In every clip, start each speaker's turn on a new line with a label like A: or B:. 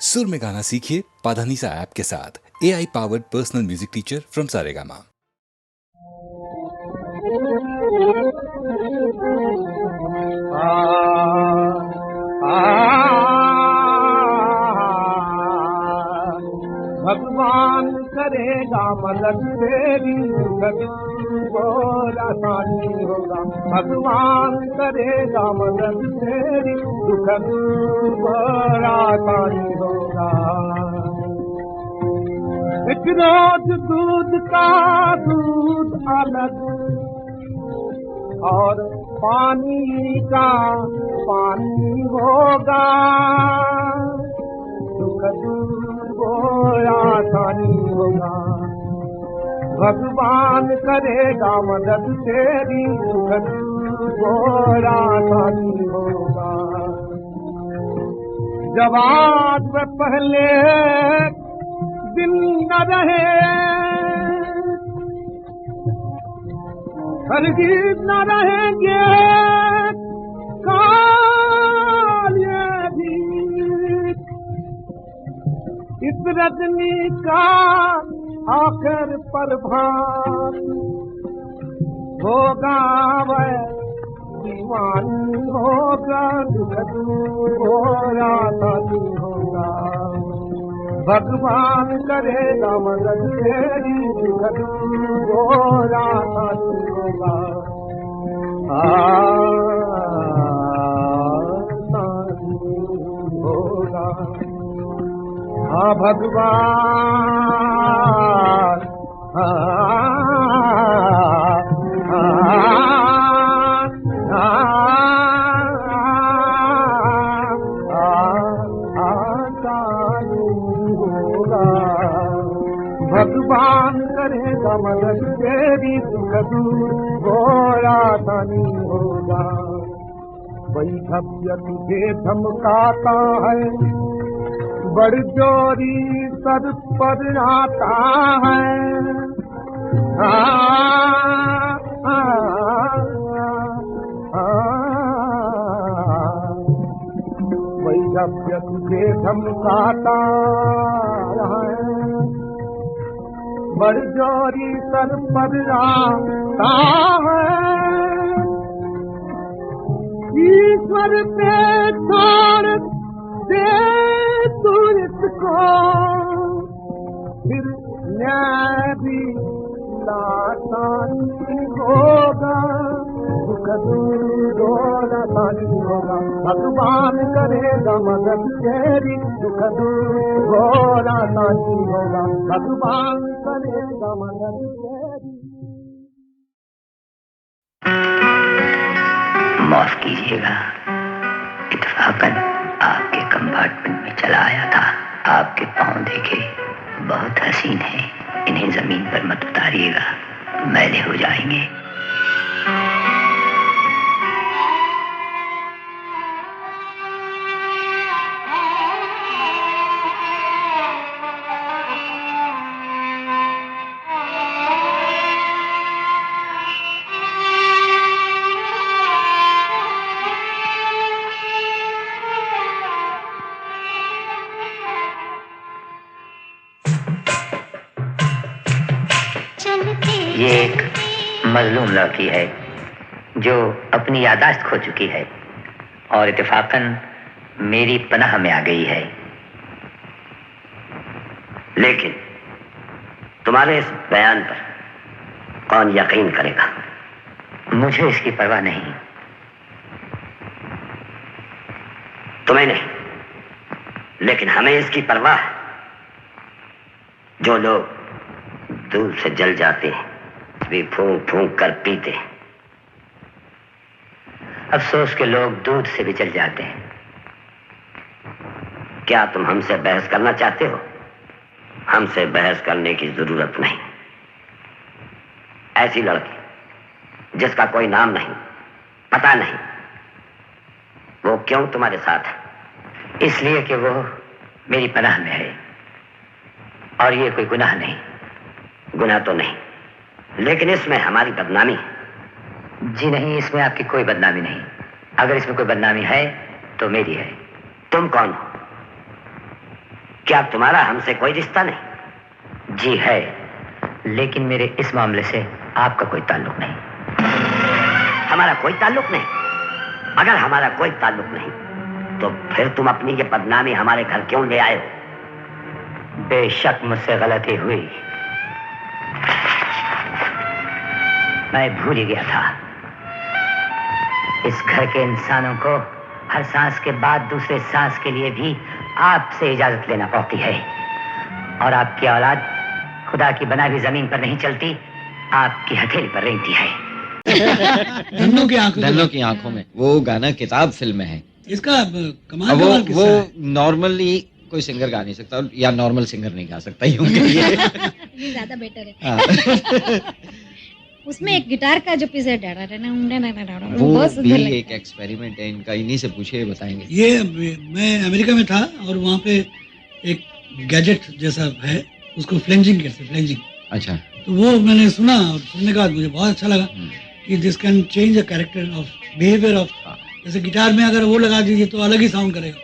A: सुर में गाना सीखिए पाधानीसा ऐप के साथ। AI powered personal music teacher from Saregama.
B: भगवान करेगा मदद तेरी, बोला आसानी होगा। भगवान करेगा मदद तेरी, दुखद बोला आसानी होगा। एक रोज दूध का दूध अलग और पानी का पानी होगा। दुखद बोला आसानी होगा। भगवान करेगा मदद तेरी, दुखद बोला आसानी होगा। जब आज व पहले दिन न रहे, हरगिज़ न रहेंगे काल ये भी। इस रजनी का आखिर प्रभात होगा, वह दीवानी होगा। दुखद बोला आसानी होगा। भगवान करेगा मदद तेरी, दुखद बोला आसानी होगा। होगा भगवान भगवान करेगा मदद तेरी, दुखद बोला आसानी होगा। वही भव्य तुझे धमकाता है, बड़ जोरी सर पर आता है। वही भव्य तुझे धमकाता है, बड़ जोरी सर पर आता है। ईश्वर पे छोड़ दे तू इसको, फिर न्याय भी आसानी होगा। दुखद बोला आसानी होगा। भगवान करेगा मदद तेरी, दुखद बोला आसानी होगा। भगवान करेगा मदद तेरी।
C: माफ कीजिएगा, इत्तेफाकन आपके कंपार्टमेंट में चला आया था। आपके पाँव देखे बहुत हसीन हैं, इन्हें जमीन पर मत उतारिएगा, मैले हो जाएंगे। ये एक मजलूम लड़की है जो अपनी यादाश्त खो चुकी है और इत्तेफाकन मेरी पनाह में आ गई है।
D: लेकिन तुम्हारे इस बयान पर कौन यकीन करेगा?
C: मुझे इसकी परवाह नहीं।
D: तुम्हें नहीं, लेकिन हमें इसकी परवाह है। जो लोग दूध से जल जाते हैं भी फूंक फूंक कर पीते।
C: अफसोस के लोग दूध से भी जल जाते हैं।
D: क्या तुम हमसे बहस करना चाहते हो? हमसे बहस करने की जरूरत नहीं। ऐसी लड़की जिसका कोई नाम नहीं, पता नहीं, वो क्यों तुम्हारे साथ है?
C: इसलिए कि वो मेरी पनाह में है और ये कोई गुनाह नहीं।
D: गुनाह तो नहीं, लेकिन इसमें हमारी बदनामी है।
C: जी नहीं, इसमें आपकी कोई बदनामी नहीं। अगर इसमें कोई बदनामी है तो मेरी है।
D: तुम कौन हो? क्या तुम्हारा हमसे कोई रिश्ता नहीं?
C: जी है, लेकिन मेरे इस मामले से आपका कोई ताल्लुक नहीं।
D: हमारा कोई ताल्लुक नहीं? अगर हमारा कोई ताल्लुक नहीं तो फिर तुम अपनी ये बदनामी हमारे घर क्यों ले आए हो?
C: बेशक मुझसे गलती हुई, मैं भूल ही गया था। इस घर के इंसानों को हर सांस के बाद दूसरे सांस के लिए भी आपसे इजाजत लेना पड़ती है, और आपकी औलाद खुदा की बनाई हुई जमीन पर नहीं चलती, आपकी हथेली पर रेंगती है।
E: धन्नो की आंखों में वो गाना किताब फिल्म में है।
F: इसका कमाल
E: वो
F: कमाल किस्सा है।
E: नॉर्मली कोई सिंगर गा नहीं सकता, या नॉर्मल सिंगर नहीं गा सकता, यूं कहिए।
G: ये ज्यादा बेटर है।
E: हाँ।
G: उसमें एक गिटार का जो पीस है वो
E: वो
G: बहुत
E: भी
G: सुंदर लगता
E: एक एक्सपेरिमेंट है इनका, इन्हीं से पूछे बताएंगे।
F: ये मैं अमेरिका में था और वहाँ पे एक गैजेट जैसा है, उसको फ्लेंजिंग कहते हैं, फ्लेंजिंग।
E: अच्छा।
F: तो वो मैंने सुना और सुनने के बाद मुझे बहुत अच्छा लगा कि this can change the character of behaviour of, जैसे गिटार में अगर वो लगा दीजिए तो अलग ही साउंड करेगा।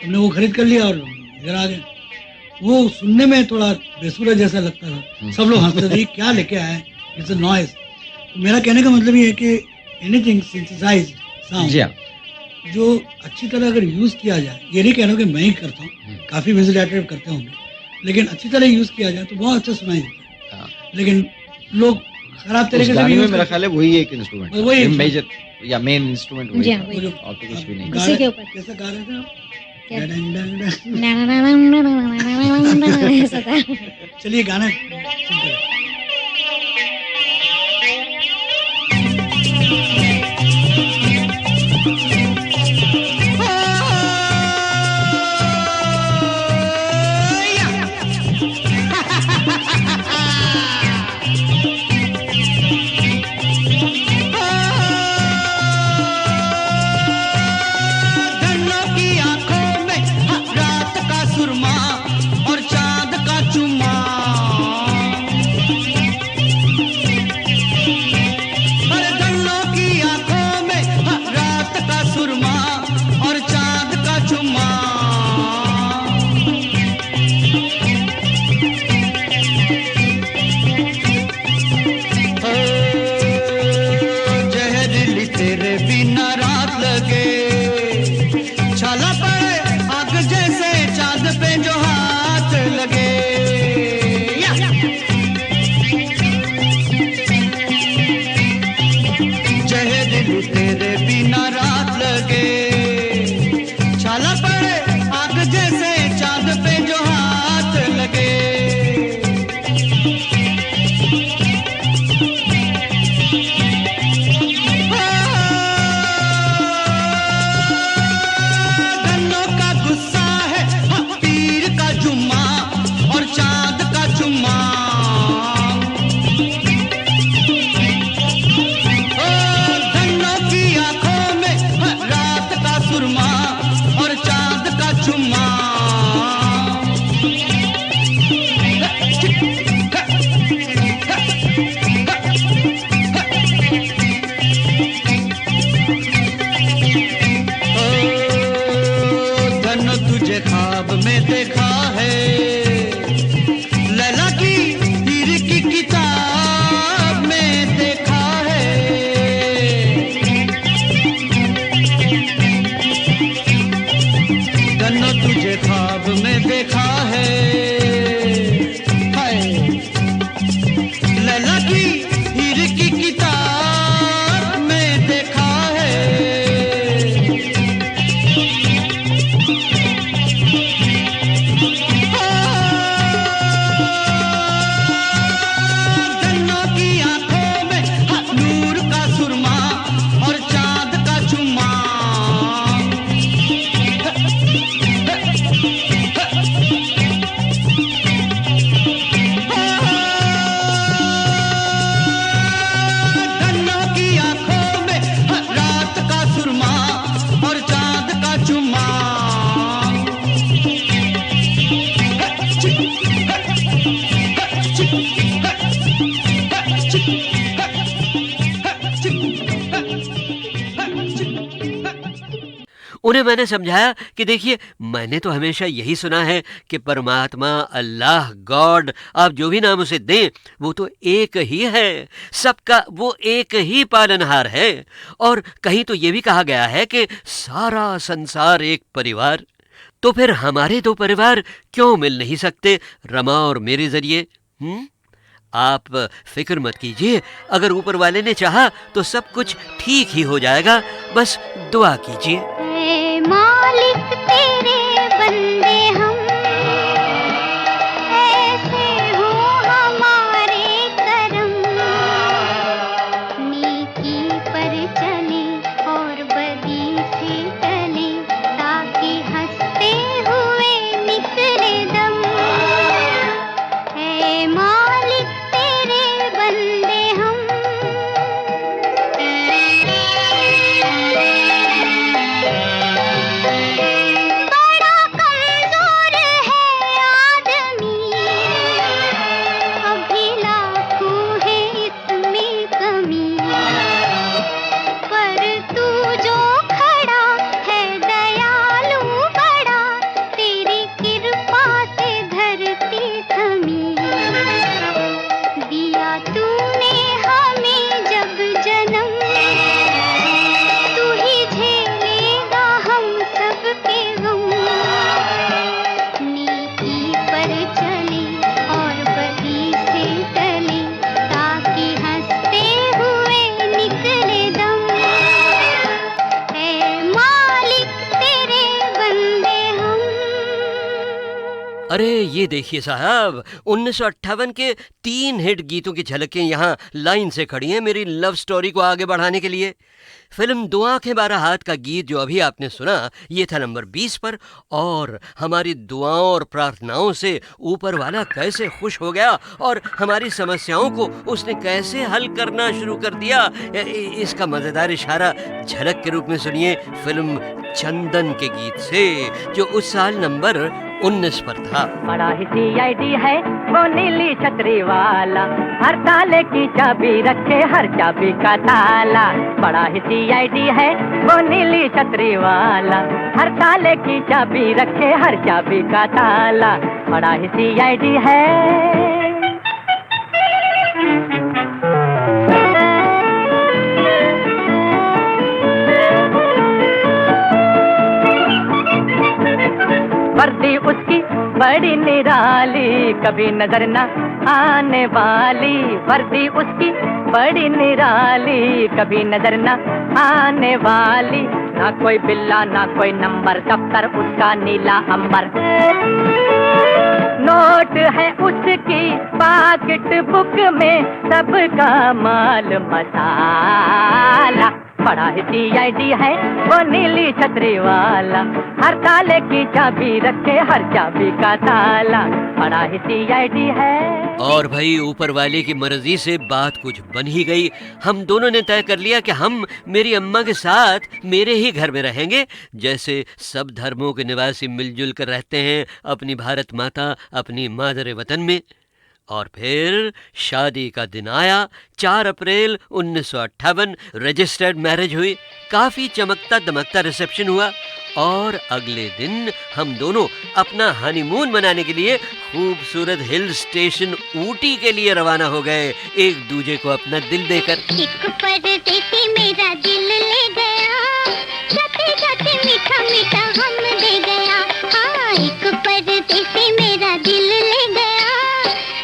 F: हमने वो खरीद कर लिया और इधर आ गए। वो सुनने में थोड़ा बेसुरा जैसा लगता था, सब लोग हंसते थे क्या लेके आए, इट्स अ नॉइज। मेरा कहने का मतलब ये है कि एनीथिंग सिंथेसाइज्ड
E: जी हाँ।
F: साउंड जो अच्छी तरह अगर यूज किया जाए, ये नहीं कह रहा हूं कि मैं ही करता हूँ, काफी म्यूजिक डायरेक्टर करते होंगे, लेकिन अच्छी तरह यूज किया जाए तो बहुत अच्छा सुनाई देता है। लेकिन लोग खराब
E: उस
F: तरीके से
E: गाने
F: भी
E: में
F: यूज
E: मेरा
F: करते
E: ख्याल है वही एक इंस्ट्रूमेंट,
F: वही एक
E: मेजर या मेन इंस्ट्रूमेंट
G: जी
E: वही
G: हाँ,
E: था,
G: वही।
E: और तो कुछ भी नहीं।
G: उसी के ऊपर।
F: कैसा गा रहे थे आप?
G: क्या?
F: डंग डंग डंग।
G: ऐसा था।
F: चलिए गाना सुनते हैं।
B: धन्नो की आंखों में रात का सुरमा और चांद का चुम्मा। अरे धन्नो की आंखों में रात का सुरमा और चांद का चुम्मा। ओ, जहरीली तेरे बिना रात लगे, छाला पड़े आग जैसे चांद पे जो हाथ लगे। जहरीली तेरे बिना रात लगे, छाला पड़े आग जैसे चांद पे जो हाथ लगे। धन्नो का गुस्सा है पीर का जुम्मा और चांद का चुम्मा। ओ, धन्नो की आंखों में रात का सुरमा और चांद का चुम्मा। धन्नो तुझे ख्वाब में देखा है, लैला की हीर की किताब में देखा है। धन्नो तुझे ख्वाब में देखा है, हाय लैला की हीर की किताब में देखा है।
H: मैंने समझाया कि देखिए, मैंने तो हमेशा यही सुना है कि परमात्मा, अल्लाह, गॉड, आप जो भी नाम उसे दें, वो तो एक ही है, सबका वो एक ही पालनहार है। और कहीं तो ये भी कहा गया है कि सारा संसार एक परिवार। तो फिर हमारे दो परिवार क्यों मिल नहीं सकते रमा और मेरे जरिए? आप फिक्र मत कीजिए, अगर ऊपर वाले ने चाहा तो सब कुछ ठीक ही हो जाएगा, बस दुआ कीजिए।
I: ऐ मालिक तेरे बंदे हम, ऐसे हो हमारे करम, नेकी पर चले और बदी से टले, ताकि हंसते हुए निकले दम। ऐ मालिक तेरे बंदे हम। बड़ा कमजोर है आदमी, अभी लाखों है इसमें कमी, पर तू जो खड़ा है दयालु बड़ा, तेरी कृपा से धरती थमी। दिया तूने हमें जब जन्म, तू ही झेलेगा हम सबके गम। नेकी पर चले और बदी से टले, ताकि हंसते हुए निकले दम। ऐ मालिक तेरे बंदे हम।
H: अरे ये देखिए साहब, 1958 के 3 हिट गीतों की झलकें यहाँ लाइन से खड़ी हैं मेरी लव स्टोरी को आगे बढ़ाने के लिए। फिल्म दो आंखें 12 हाथ का गीत जो अभी आपने सुना, ये था नंबर 20 पर। और हमारी दुआओं और प्रार्थनाओं से ऊपर वाला कैसे खुश हो गया और हमारी समस्याओं को उसने कैसे हल करना शुरू कर दिया, इसका मज़ेदार इशारा झलक के रूप में सुनिए फिल्म चंदन के गीत से, जो उस साल नंबर 19 पर था।
J: बड़ा ही CID है वो नीली छतरी वाला, हर ताले की चाबी रखे हर चाबी का ताला। बड़ा ही CID है वो नीली छतरी वाला, हर ताले की चाबी रखे हर चाबी का ताला। बड़ा ही CID है। वर्दी उसकी बड़ी निराली, कभी नजर न आने वाली। वर्दी उसकी बड़ी निराली, कभी नजर न आने वाली। ना कोई बिल्ला ना कोई नंबर, दफ्तर उसका नीला अंबर। नोट है उसकी पॉकेट बुक में, सबका माल मसाला। बड़ा ही CID है वो नीली छतरी वाला, हर ताले की चाबी रखे हर चाबी का ताला। बड़ा ही CID है।
H: और भाई ऊपर वाले की मर्जी से बात कुछ बन ही गई। हम दोनों ने तय कर लिया कि हम मेरी अम्मा के साथ मेरे ही घर में रहेंगे, जैसे सब धर्मों के निवासी मिलजुल कर रहते हैं अपनी भारत माता, अपनी मादर वतन में। और फिर शादी का दिन आया, 4 अप्रैल 1958 रजिस्टर्ड मैरिज हुई। काफ़ी चमकता दमकता रिसेप्शन हुआ और अगले दिन हम दोनों अपना हनीमून मनाने के लिए खूबसूरत हिल स्टेशन ऊटी के लिए रवाना हो गए, एक दूजे को अपना दिल देकर।
I: एक परदेसी मेरा दिल ले गया, जाते जाते मीठा मीठा हम दे गया। हाँ, एक परदेसी मेरा दिल ले गया,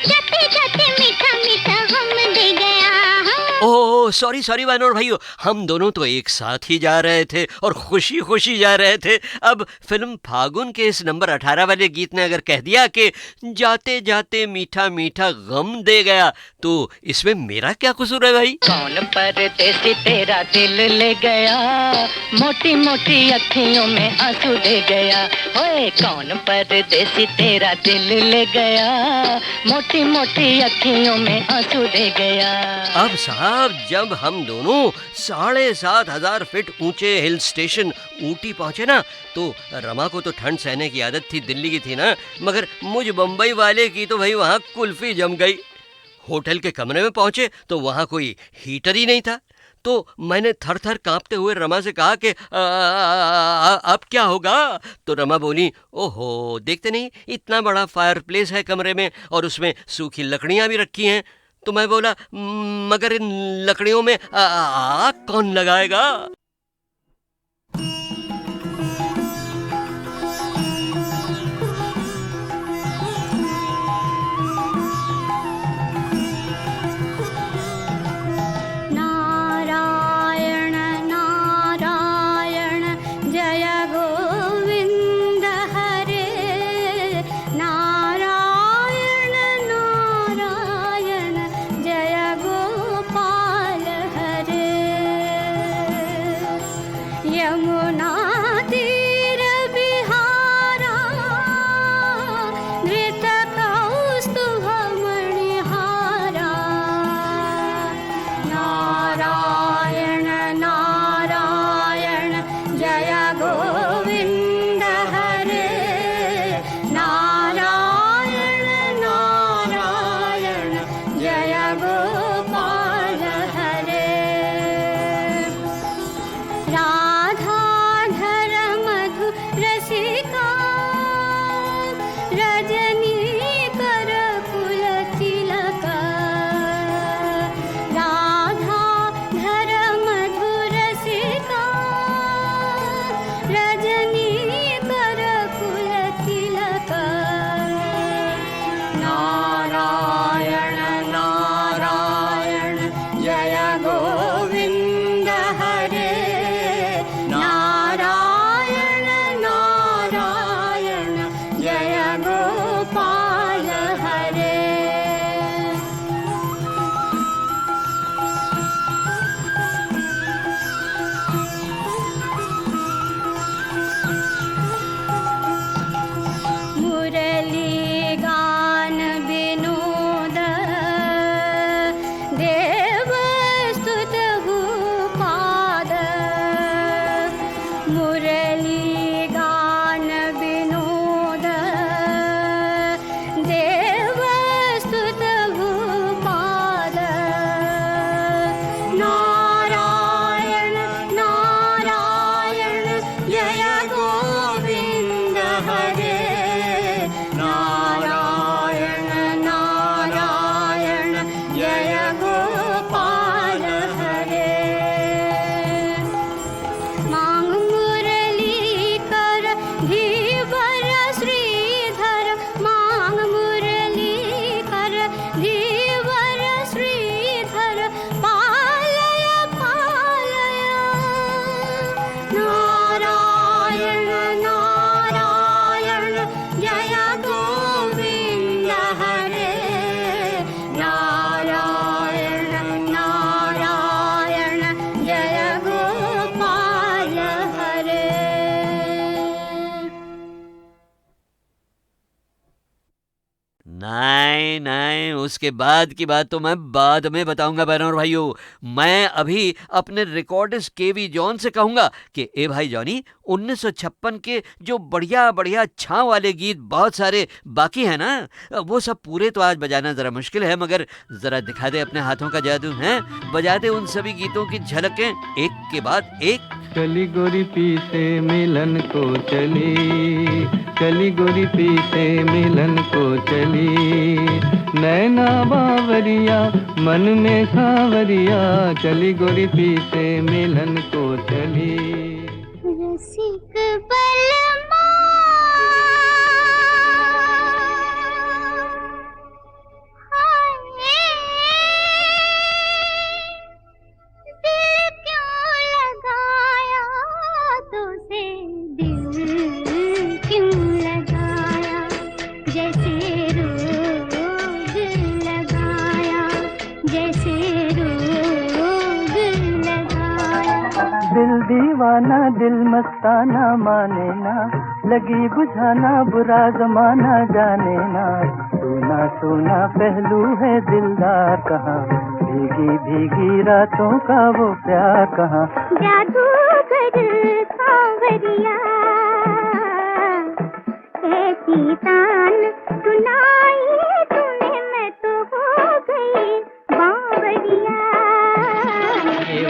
I: जाते जाते मीठा मीठा हम दे गया। हाँ।
H: ओह सॉरी वानोर भाइयों, हम दोनों तो एक साथ ही जा रहे थे और खुशी खुशी जा रहे थे। अब फिल्म फागुन के इस नंबर 18 वाले गीत ने अगर कह दिया कि जाते जाते मीठा मीठा गम दे गया, तो इसमें मेरा क्या कसूर है भाई?
J: कौन परदेसी तेरा दिल ले गया, मोटी मोटी अखियों में आंसू दे गया। ओए कौन परदेसी तेरा दिल ले गया, मोटी मोटी अखियों में आंसू दे गया।
H: अब साहब, जब हम दोनों 7,500 फीट ऊंचे हिल स्टेशन ऊटी पहुंचे ना, तो रमा को तो ठंड सहने की आदत थी, दिल्ली की थी ना, मगर मुझ बम्बई वाले की तो भाई वहाँ कुल्फी जम गई। होटल के कमरे में पहुंचे तो वहाँ कोई हीटर ही नहीं था, तो मैंने थर थर कांपते हुए रमा से कहा कि अब क्या होगा? तो रमा बोली, ओहो देखते नहीं, इतना बड़ा फायर प्लेस है कमरे में और उसमें सूखी लकड़ियां भी रखी हैं। तो मैं बोला, मगर इन लकड़ियों में आग कौन लगाएगा?
I: नारायण नारायण जय गोविंद हरे, नारायण नारायण जय गोपाल हरे। यमुना तीर बिहारा धृत कौस्तुभ मणिहारा, नारायण नारायण जय गोविंद हरे, नारायण नारायण जय गोपाल हरे। राधाधर मधु रसिका रजनी कर कुल तिलक, राधाधर मधु रसिका रजनी कर कुल तिलक, नारायण नारायण जय गोविंद हरे, नारायण नारायण जय गोपाल हरे। मुरली गान विनोद देव स्तुत भूपाद, मुरली गान विनोद देव स्तुत भूपाद, नारायण नारायण जय गोविंद हरे, नारायण नारायण जय गोपाल हरे। मांग मुरली कर धीवर श्रीधर, मांग मुरली कर धीवर श्रीधर, पालय पालय, नारायण नारायण जय गोविंद हरे, नारायण नारायण जय गोपाल हरे।
H: नहीं नहीं, उसके बाद की बात तो मैं बाद में बताऊंगा बहनों और भाइयों। मैं अभी अपने रिकॉर्डिस्ट केवी जॉन से कहूंगा कि ए भाई जॉनी, 1956 के जो बढ़िया बढ़िया छाव वाले गीत बहुत सारे बाकी हैं ना, वो सब पूरे तो आज बजाना जरा मुश्किल है, मगर जरा दिखा दे अपने हाथों का जादू है, बजा दे उन सभी गीतों की झलकें एक के बाद एक।
K: चली गोरी पी से मिलन को चली, चली गोरी पी से मिलन को चली, नैना बावरिया मन में सावरिया, चली गोरी पी से मिलन को चली।
I: रसिक बलमा दिल क्यों लगाया तुझे, दिल क्यों लगाया, जैसे रोग लगाया, जैसे रोग लगाया।
K: दिल दीवाना दिल मस्ताना माने ना, लगी बुझाना बुरा जमाना जाने ना, सोना सोना पहलू है दिलदार कहाँ, भीगी भीगी रातों का वो प्यार कहाँ।
I: जादूगर सांवरिया ऐसी तान सुनाई तूने, मैं तो हो गई बावरिया।
K: ये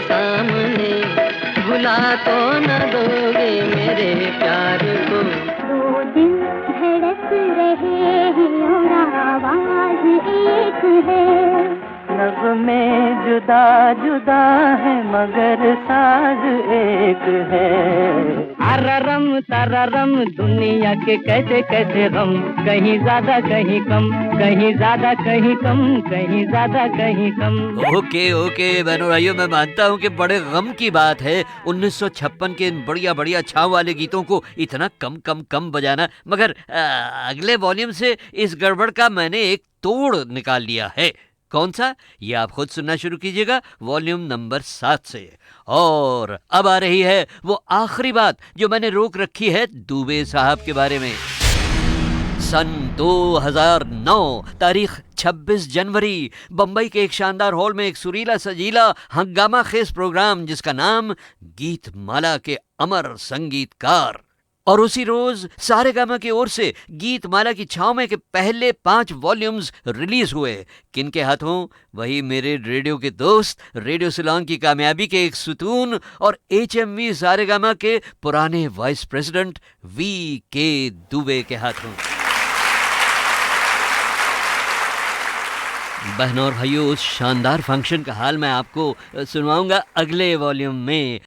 J: सामने, भुला तो न दोगे मेरे प्यार को।
I: दो दिल धड़क रहे हैं और आवाज एक है,
J: नग़्मे जुदा जुदा है मगर साज एक है। अररम तररम दुनिया के कैसे कैसे गम, कहीं ज्यादा कहीं कम, कहीं ज्यादा कहीं कम, कहीं ज्यादा कहीं कम।
H: ओके ओके बहनों भाइयों, मैं मानता हूँ कि बड़े गम की बात है 1956 के इन बढ़िया बढ़िया छाव वाले गीतों को इतना कम कम कम बजाना, मगर अगले वॉल्यूम से इस गड़बड़ का मैंने एक तोड़ निकाल लिया है। कौन सा, ये आप खुद सुनना शुरू कीजिएगा वॉल्यूम नंबर 7 से। और अब आ रही है वो आखिरी बात जो मैंने रोक रखी है दुबे साहब के बारे में। सन 2009 तारीख 26 जनवरी बंबई के एक शानदार हॉल में एक सुरीला सजीला हंगामा खेज प्रोग्राम जिसका नाम गीत माला के अमर संगीतकार, और उसी रोज सारेगामा की ओर से गीत माला की छाव में के पहले 5 वॉल्यूम्स रिलीज हुए। किनके हाथों, वही मेरे रेडियो के दोस्त, रेडियो सिलोंग की कामयाबी के एक सुतून और HMV सारेगामा के पुराने वाइस प्रेसिडेंट VK दुबे के हाथों। बहनों और भाइयों, उस शानदार फंक्शन का हाल मैं आपको सुनवाऊंगा अगले वॉल्यूम में।